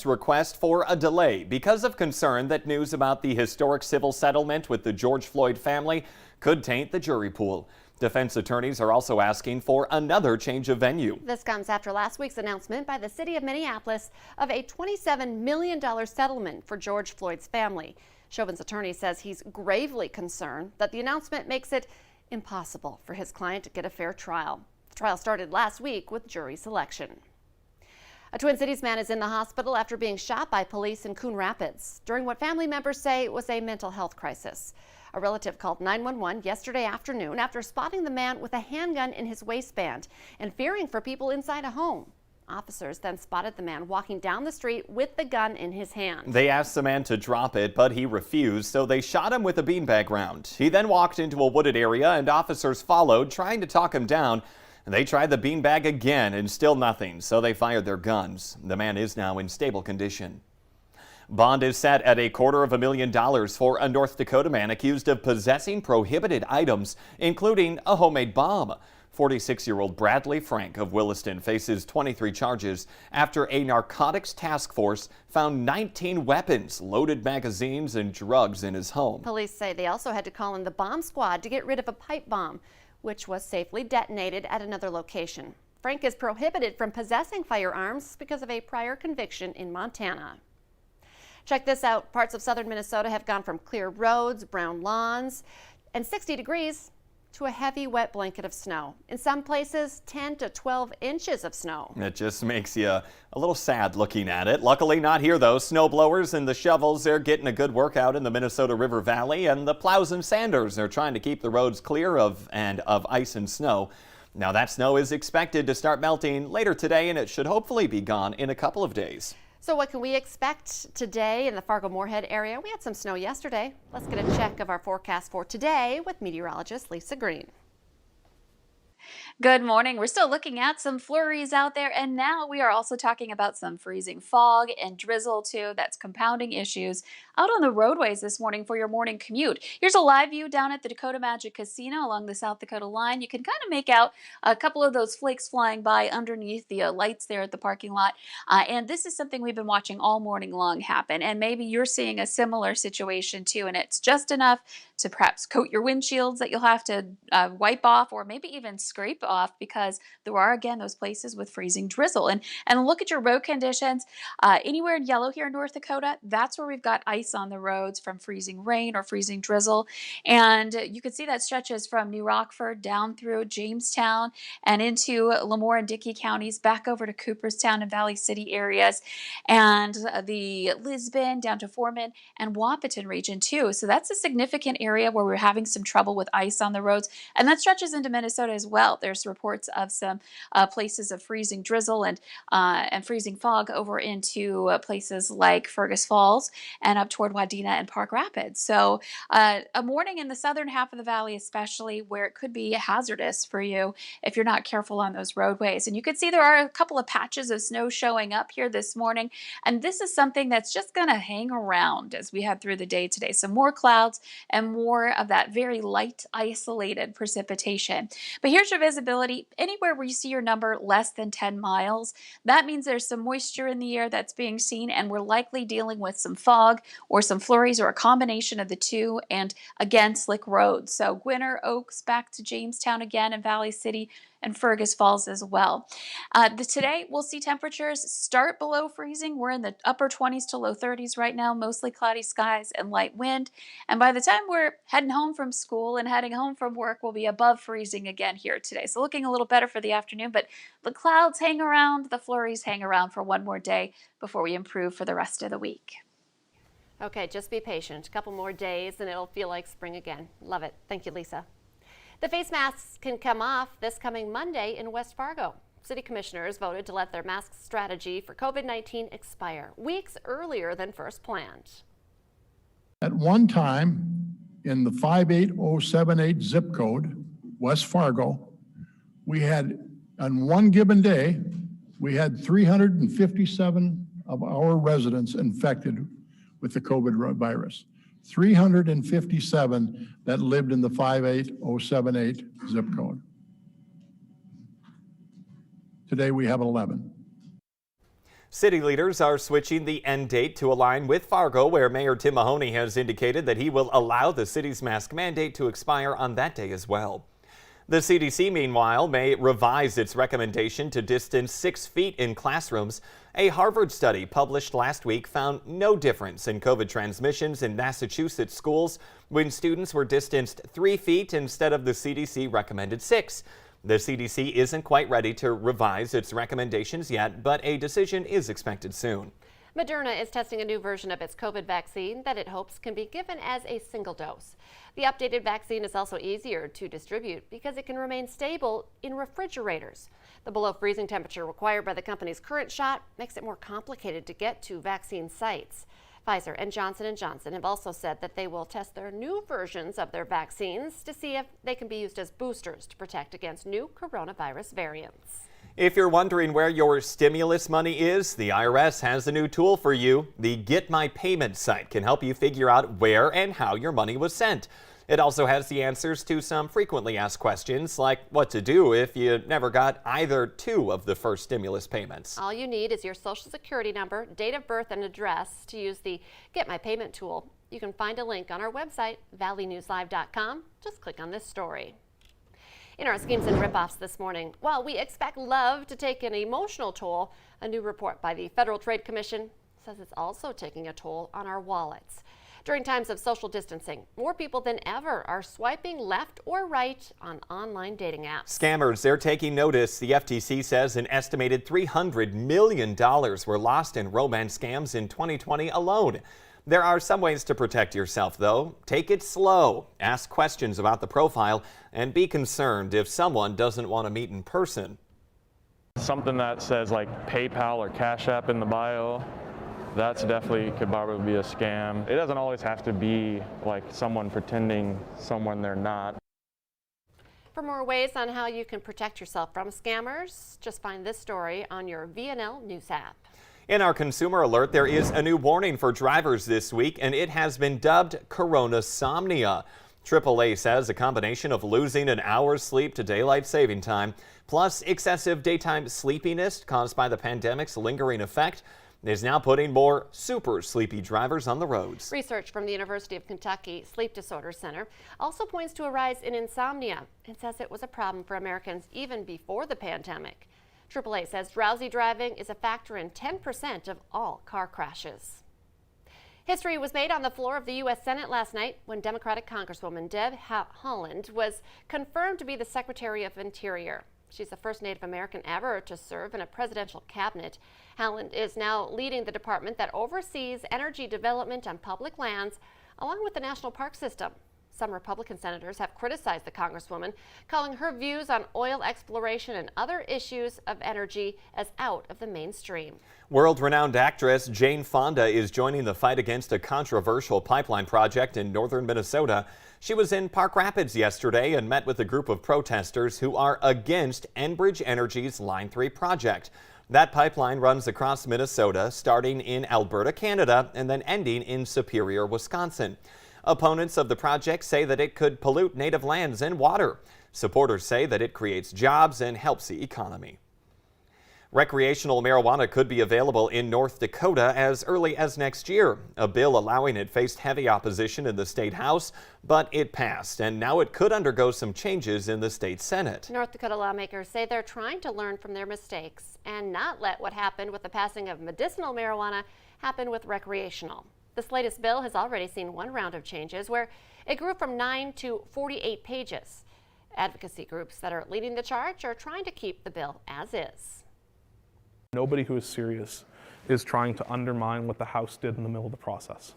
Request for a delay because of concern that news about the historic civil settlement with the George Floyd family could taint the jury pool. Defense attorneys are also asking for another change of venue. This comes after last week's announcement by the city of Minneapolis of a $27 million settlement for George Floyd's family. Chauvin's attorney says he's gravely concerned that the announcement makes it impossible for his client to get a fair trial. The trial started last week with jury selection. A Twin Cities man is in the hospital after being shot by police in Coon Rapids during what family members say was a mental health crisis. A relative called 911 yesterday afternoon after spotting the man with a handgun in his waistband and fearing for people inside a home. Officers then spotted the man walking down the street with the gun in his hand. They asked the man to drop it, but he refused, so they shot him with a beanbag round. He then walked into a wooded area and officers followed, trying to talk him down. They tried the beanbag again and still nothing, so they fired their guns. The man is now in stable condition. Bond is set at $250,000 for a North Dakota man accused of possessing prohibited items, including a homemade bomb. 46-year-old Bradley Frank of Williston faces 23 charges after a narcotics task force found 19 weapons, loaded magazines, and drugs in his home. Police say they also had to call in the bomb squad to get rid of a pipe bomb, which was safely detonated at another location. Frank is prohibited from possessing firearms because of a prior conviction in Montana. Check this out. Parts of southern Minnesota have gone from clear roads, brown lawns, and 60 degrees to a heavy wet blanket of snow. In some places, 10 to 12 inches of snow. It just makes you a little sad looking at it. Luckily not here though. Snow blowers and the shovels, they're getting a good workout in the Minnesota River Valley, and the plows and sanders are trying to keep the roads clear of ice and snow. Now that snow is expected to start melting later today, and it should hopefully be gone in a couple of days. So what can we expect today in the Fargo-Moorhead area? We had some snow yesterday. Let's get a check of our forecast for today with meteorologist Lisa Green. Good morning. We're still looking at some flurries out there, and now we are also talking about some freezing fog and drizzle too. That's compounding issues out on the roadways this morning for your morning commute. Here's a live view down at the Dakota Magic Casino along the South Dakota line. You can kind of make out a couple of those flakes flying by underneath the lights there at the parking lot. And this is something we've been watching all morning long happen, and maybe you're seeing a similar situation too, and it's just enough to perhaps coat your windshields that you'll have to wipe off, or maybe even scrape off, because there are again those places with freezing drizzle. And look at your road conditions. Anywhere in yellow here in North Dakota, that's where we've got ice on the roads from freezing rain or freezing drizzle. And you can see that stretches from New Rockford down through Jamestown and into Lemoore and Dickey counties, back over to Cooperstown and Valley City areas, and the Lisbon down to Foreman and Wahpeton region too. So that's a significant area where we're having some trouble with ice on the roads, and that stretches into Minnesota as well. There's reports of some places of freezing drizzle and freezing fog over into places like Fergus Falls and up toward Wadena and Park Rapids. So a morning in the southern half of the valley, especially, where it could be hazardous for you if you're not careful on those roadways. And you can see there are a couple of patches of snow showing up here this morning, and this is something that's just going to hang around as we head through the day today. So more clouds and more of that very light, isolated precipitation. But here's your visibility. Anywhere where you see your number less than 10 miles, that means there's some moisture in the air that's being seen, and we're likely dealing with some fog or some flurries or a combination of the two, and again, slick roads. So Gwinner, Oaks, back to Jamestown again, and Valley City and Fergus Falls as well. Today, we'll see temperatures start below freezing. We're in the upper 20s to low 30s right now, mostly cloudy skies and light wind. And by the time we're heading home from school and heading home from work, we'll be above freezing again here today. So looking a little better for the afternoon, but the clouds hang around, the flurries hang around for one more day before we improve for the rest of the week. Okay, just be patient. A couple more days and it'll feel like spring again. Love it. Thank you, Lisa. The face masks can come off this coming Monday in West Fargo. City commissioners voted to let their mask strategy for COVID-19 expire weeks earlier than first planned. At one time, in the 58078 zip code, West Fargo, we had, on one given day, we had 357 of our residents infected with the COVID virus. 357 that lived in the 58078 zip code. Today we have 11. City leaders are switching the end date to align with Fargo, where Mayor Tim Mahoney has indicated that he will allow the city's mask mandate to expire on that day as well. The CDC, meanwhile, may revise its recommendation to distance 6 feet in classrooms. A Harvard study published last week found no difference in COVID transmissions in Massachusetts schools when students were distanced 3 feet instead of the CDC recommended 6. The CDC isn't quite ready to revise its recommendations yet, but a decision is expected soon. Moderna is testing a new version of its COVID vaccine that it hopes can be given as a single dose. The updated vaccine is also easier to distribute because it can remain stable in refrigerators. The below freezing temperature required by the company's current shot makes it more complicated to get to vaccine sites. Pfizer and Johnson & Johnson have also said that they will test their new versions of their vaccines to see if they can be used as boosters to protect against new coronavirus variants. If you're wondering where your stimulus money is, the IRS has a new tool for you. The Get My Payment site can help you figure out where and how your money was sent. It also has the answers to some frequently asked questions, like what to do if you never got either 2 of the first stimulus payments. All you need is your social security number, date of birth, and address to use the Get My Payment tool. You can find a link on our website, valleynewslive.com. Just click on this story. In our schemes and ripoffs this morning, while we expect love to take an emotional toll, a new report by the Federal Trade Commission says it's also taking a toll on our wallets. During times of social distancing, more people than ever are swiping left or right on online dating apps. Scammers, they're taking notice. The FTC says an estimated $300 million were lost in romance scams in 2020 alone. There are some ways to protect yourself, though. Take it slow, ask questions about the profile, and be concerned if someone doesn't want to meet in person. Something that says like PayPal or Cash App in the bio, that's definitely could probably be a scam. It doesn't always have to be like someone pretending someone they're not. For more ways on how you can protect yourself from scammers, just find this story on your VNL News app. In our consumer alert, there is a new warning for drivers this week, and it has been dubbed Coronasomnia. AAA says a combination of losing an hour's sleep to daylight saving time, plus excessive daytime sleepiness caused by the pandemic's lingering effect, is now putting more super sleepy drivers on the roads. Research from the University of Kentucky Sleep Disorder Center also points to a rise in insomnia and says it was a problem for Americans even before the pandemic. AAA says drowsy driving is a factor in 10% of all car crashes. History was made on the floor of the U.S. Senate last night when Democratic Congresswoman Deb Haaland was confirmed to be the Secretary of Interior. She's the first Native American ever to serve in a presidential cabinet. Haaland is now leading the department that oversees energy development on public lands, along with the national park system. Some Republican senators have criticized the Congresswoman, calling her views on oil exploration and other issues of energy as out of the mainstream. World-renowned actress Jane Fonda is joining the fight against a controversial pipeline project in northern Minnesota. She was in Park Rapids yesterday and met with a group of protesters who are against Enbridge Energy's Line 3 project. That pipeline runs across Minnesota, starting in Alberta, Canada, and then ending in Superior, Wisconsin. Opponents of the project say that it could pollute native lands and water. Supporters say that it creates jobs and helps the economy. Recreational marijuana could be available in North Dakota as early as next year. A bill allowing it faced heavy opposition in the state House, but it passed, and now it could undergo some changes in the state Senate. North Dakota lawmakers say they're trying to learn from their mistakes and not let what happened with the passing of medicinal marijuana happen with recreational. This latest bill has already seen one round of changes where it grew from 9 to 48 pages. Advocacy groups that are leading the charge are trying to keep the bill as is. Nobody who is serious is trying to undermine what the House did in the middle of the process.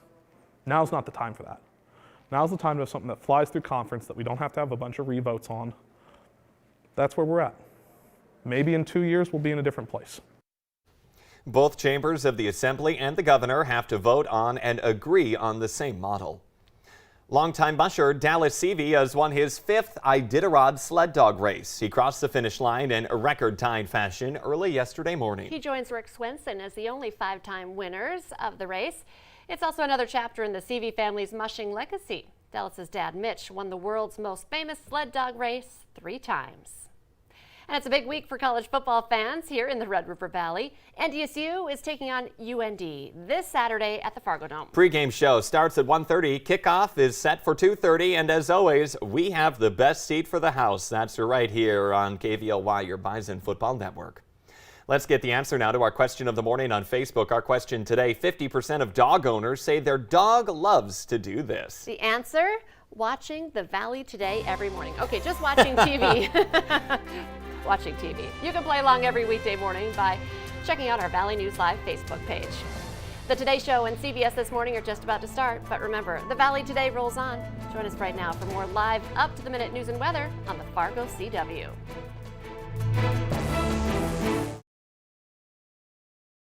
Now's not the time for that. Now's the time to have something that flies through conference that we don't have to have a bunch of revotes on. That's where we're at. Maybe in 2 years we'll be in a different place. Both chambers of the Assembly and the governor have to vote on and agree on the same model. Longtime musher Dallas Seavey has won his 5th Iditarod sled dog race. He crossed the finish line in a record-time fashion early yesterday morning. He joins Rick Swenson as the only 5-time winners of the race. It's also another chapter in the Seavey family's mushing legacy. Dallas's dad, Mitch, won the world's most famous sled dog race 3 times. And it's a big week for college football fans here in the Red River Valley. NDSU is taking on UND this Saturday at the Fargo Dome. Pre-game show starts at 1:30. Kickoff is set for 2:30. And as always, we have the best seat for the house. That's right here on KVLY, your Bison Football Network. Let's get the answer now to our question of the morning on Facebook. Our question today, 50% of dog owners say their dog loves to do this. The answer? Watching the Valley Today every morning. Okay, just watching TV. Watching TV. You can play along every weekday morning by checking out our Valley News Live Facebook page. The Today Show and CBS This Morning are just about to start, but remember, the Valley Today rolls on. Join us right now for more live, up-to-the-minute news and weather on the Fargo CW.